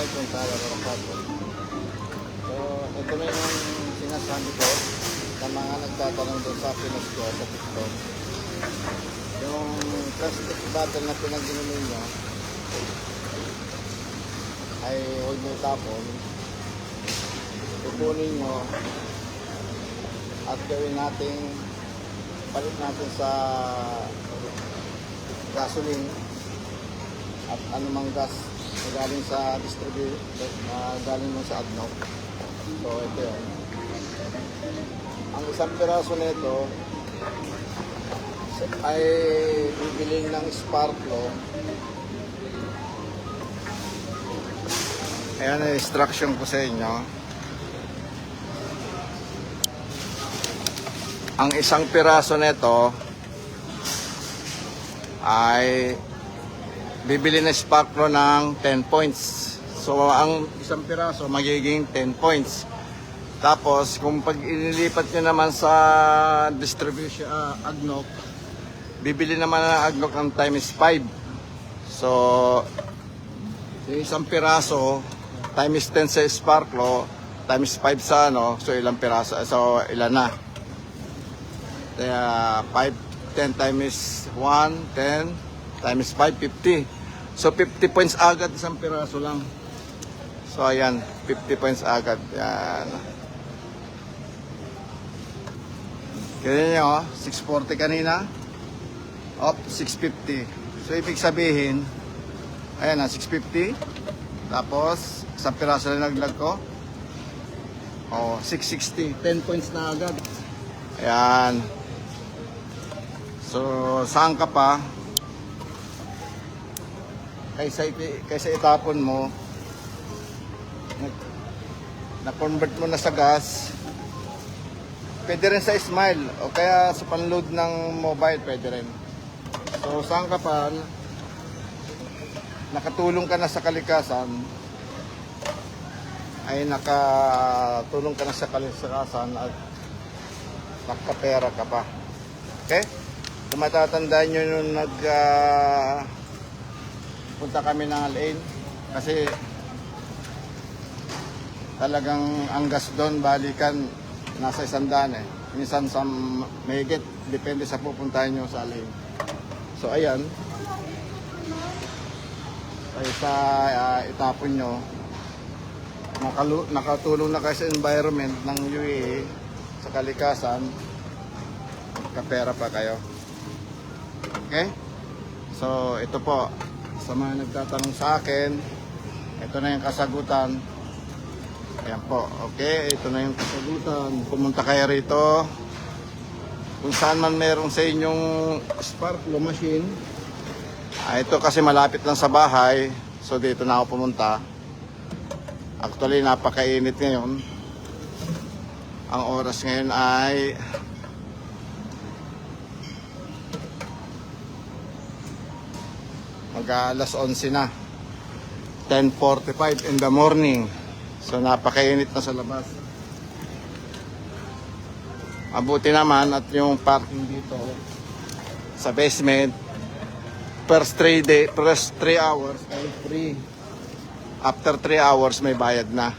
Assalamualaikum warahmatullahi wabarakatuh. So, ito na yung sinasabi ko sa mga nagtatanong doon sa Pinos ko sa TikTok. Yung plastic bottle na pinag-inumin nyo ay huwag nyo tapon. Pupunin nyo at gawin natin, palit natin sa gasoline at anumang gas na galing sa galing mo sa ADNOC. So ito yun. Ang isang piraso nito ay bibiling ng Sparklo. Ayan ang instruction ko sa inyo. Ang isang piraso nito ay bibili na Sparklo ng 10 points. So ang isang piraso magiging 10 points. Tapos kung pag inilipat nyo naman sa distribution ADNOC, bibili naman ng ADNOC ng times 5. So yung isang piraso times 10 sa Sparklo times 5 sa ano, so ilang piraso, so ilan na. Kaya 5, 10 times 1, 10 times 5, 50. So 50 points agad isang piraso lang. So ayan, 50 points agad. Yan. Ganyan nyo, 640 kanina. Up, 650. So ibig sabihin, ayan na, 650. Tapos, isang piraso lang naglag ko. Oh, 660. 10 points na agad. Ayan. So, saan ka pa? Kaysa itapon mo, na-convert mo na sa gas, pwede rin sa Smile o kaya sa panload ng mobile, pwede rin. So saan ka pa, nakatulong ka na sa kalikasan, ay nakatulong ka na sa kalikasan at nakapera ka pa. Okay? Kung matatandaan nyo nung punta kami ng Al-Ain, kasi talagang ang gas doon balikan nasa 100 eh. Minsan sa mahigit, depende sa pupuntahan nyo sa Al-Ain. So ayan, ay sa itapon nyo, nakatulong na kayo sa environment ng UAE, sa kalikasan, kapera pa kayo. Okay? So ito po, sa mga nagtatanong sa akin, ito na yung kasagutan. Ayan po, okay, ito na yung kasagutan. Pumunta kayo rito kung saan man meron sa inyong Sparklo machine. Ito kasi malapit lang sa bahay, so dito na ako pumunta. Actually napakainit ngayon. Ang oras ngayon ay mag-alas 11 na, 10:45 in the morning. So napakainit na sa labas. Mabuti naman at yung parking dito sa basement, first 3 hours ay free. After 3 hours may bayad na.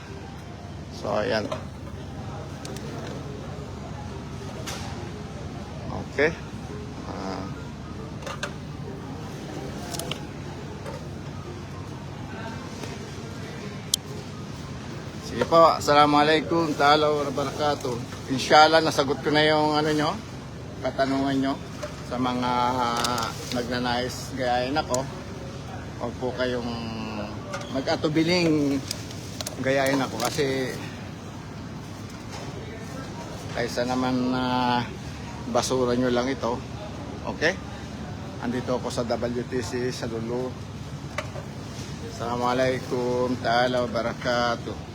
So ayan. Okay. Sige po, assalamualaikum ta'ala wa barakatuh. Inshallah, nasagot ko na yung ano nyo, katanungan nyo sa mga nagnanais gayahin ako. Huwag po kayong mag-atubiling gayahin ako kasi kaysa naman basura nyo lang ito. Okay? Andito ako sa WTC sa Lulu. Assalamualaikum ta'ala wa barakatuh.